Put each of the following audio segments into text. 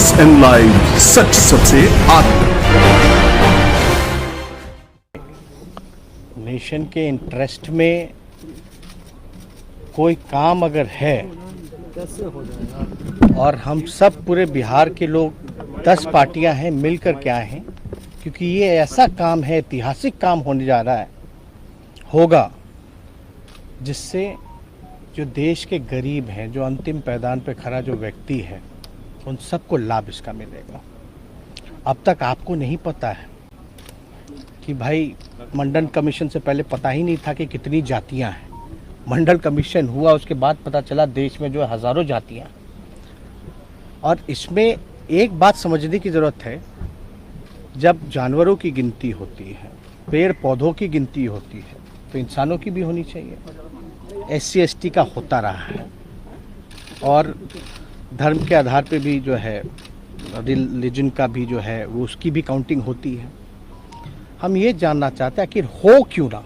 SN live, सच सबसे आगे। Nation के इंटरेस्ट में कोई काम अगर है और हम सब पूरे बिहार के लोग 10 पार्टियां हैं मिलकर के आए हैं, क्योंकि ये ऐसा काम है, ऐतिहासिक काम होने जा रहा है, होगा, जिससे जो देश के गरीब हैं, जो अंतिम पैदान पे खड़ा जो व्यक्ति है, उन सबको लाभ इसका मिलेगा। अब तक आपको नहीं पता है कि भाई मंडल कमीशन से पहले पता ही नहीं था कि कितनी जातियां हैं। मंडल कमीशन हुआ, उसके बाद पता चला देश में जो है हज़ारों जातियां। और इसमें एक बात समझने की ज़रूरत है, जब जानवरों की गिनती होती है, पेड़ पौधों की गिनती होती है, तो इंसानों की भी होनी चाहिए। SC ST का होता रहा है और धर्म के आधार पे भी जो है, रिलीजन का भी जो है, वो उसकी भी काउंटिंग होती है। हम ये जानना चाहते हैं कि हो क्यों ना,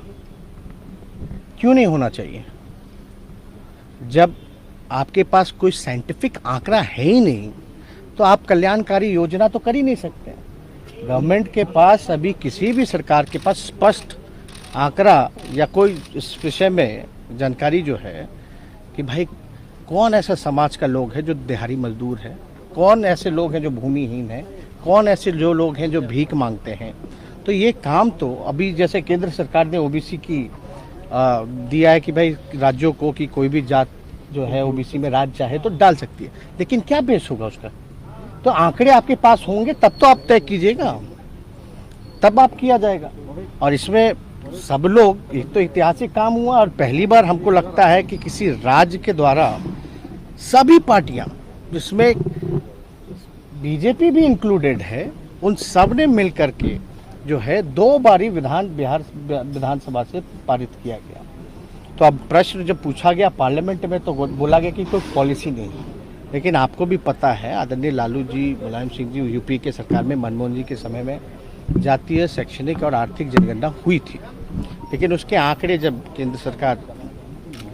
क्यों नहीं होना चाहिए। जब आपके पास कोई साइंटिफिक आंकड़ा है ही नहीं, तो आप कल्याणकारी योजना तो कर ही नहीं सकते। गवर्नमेंट के पास अभी, किसी भी सरकार के पास स्पष्ट आंकड़ा या कोई इस विषय में जानकारी जो है कि भाई कौन ऐसा समाज का लोग है जो दिहाड़ी मजदूर है, कौन ऐसे लोग हैं जो भूमिहीन हैं, कौन ऐसे जो लोग हैं जो भीख मांगते हैं। तो ये काम तो अभी जैसे केंद्र सरकार ने OBC की दिया है कि भाई राज्यों को कि कोई भी जात जो है OBC में राज्य चाहे तो डाल सकती है, लेकिन क्या बेस होगा उसका? तो आंकड़े आपके पास होंगे तब तो आप तय कीजिएगा, तब आप किया जाएगा। और इसमें सब लोग, एक तो ऐतिहासिक काम हुआ और पहली बार हमको लगता है कि किसी राज्य के द्वारा सभी पार्टियां, जिसमें BJP भी इंक्लूडेड है, उन सब ने मिल करके जो है 2 बारी बिहार विधानसभा से पारित किया गया। तो अब प्रश्न जब पूछा गया पार्लियामेंट में, तो बोला गया कि कोई पॉलिसी नहीं है। लेकिन आपको भी पता है, आदरणीय लालू जी, मुलायम सिंह जी, UP के सरकार में, मनमोहन जी के समय में जातीय, शैक्षणिक और आर्थिक जनगणना हुई थी। लेकिन उसके आंकड़े जब केंद्र सरकार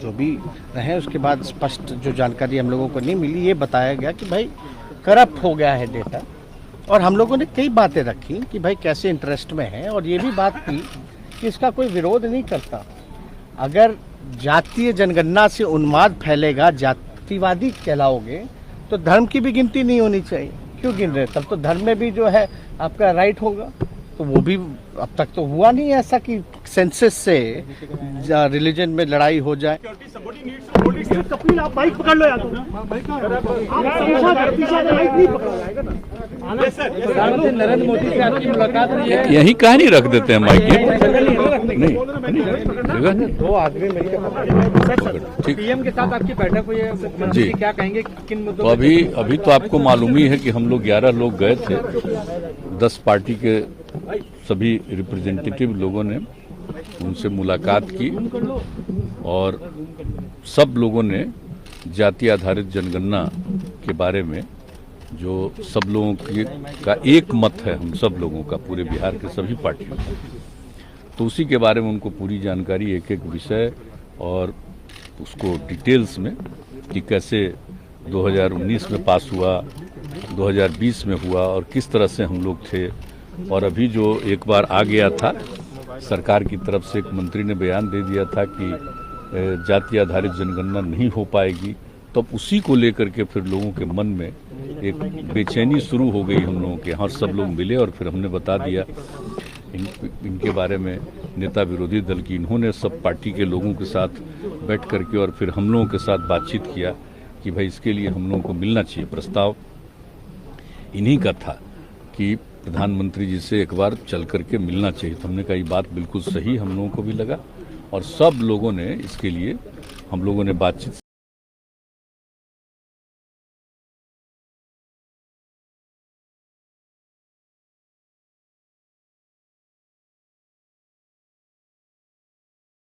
जो भी रहे, उसके बाद स्पष्ट जो जानकारी हम लोगों को नहीं मिली, ये बताया गया कि भाई करप्ट हो गया है डेटा। और हम लोगों ने कई बातें रखी कि भाई कैसे इंटरेस्ट में है, और ये भी बात की कि इसका कोई विरोध नहीं करता। अगर जातीय जनगणना से उन्माद फैलेगा, जातिवादी कहलाओगे, तो धर्म की भी गिनती नहीं होनी चाहिए। क्यों गिन रहे? तब तो धर्म में भी जो है आपका राइट होगा। तो वो भी अब तक तो हुआ नहीं ऐसा कि सेंसस से रिलीजन में लड़ाई हो जाए। कपिल, आप बाइक पकड़ लो या तो प्रधानमंत्री नरेंद्र मोदी से आपकी मुलाकात हुई है, यही कहानी रख देते हैं माइक नहीं 2 आदमी मिलकर PM के साथ आपकी बैठक हुई है, मंत्री क्या कहेंगे, किन मुद्दों? तो अभी तो आपको मालूम ही है कि हम लोग 11 लोग गए थे, 10 पार्टी के सभी रिप्रेजेंटेटिव लोगों ने उनसे मुलाकात की और सब लोगों ने जाति आधारित जनगणना के बारे में, जो सब लोगों का एक मत है, हम सब लोगों का, पूरे बिहार के सभी पार्टियों का, तो उसी के बारे में उनको पूरी जानकारी, एक एक विषय और उसको डिटेल्स में कि कैसे 2019 में पास हुआ, 2020 में हुआ और किस तरह से हम लोग थे। और अभी जो एक बार आ गया था, सरकार की तरफ से एक मंत्री ने बयान दे दिया था कि जाति आधारित जनगणना नहीं हो पाएगी, तो उसी को लेकर के फिर लोगों के मन में एक बेचैनी शुरू हो गई हम लोगों के। और सब लोग मिले और फिर हमने बता दिया इनके बारे में, नेता विरोधी दल की, इन्होंने सब पार्टी के लोगों के साथ बैठ करके और फिर हम लोगों के साथ बातचीत किया कि भाई इसके लिए हम लोगों को मिलना चाहिए। प्रस्ताव इन्हीं का था कि प्रधानमंत्री जी से एक बार चल करके मिलना चाहिए। तो हमने कहा ये बात बिल्कुल सही हम लोगों को भी लगा और सब लोगों ने इसके लिए, हम लोगों ने बातचीत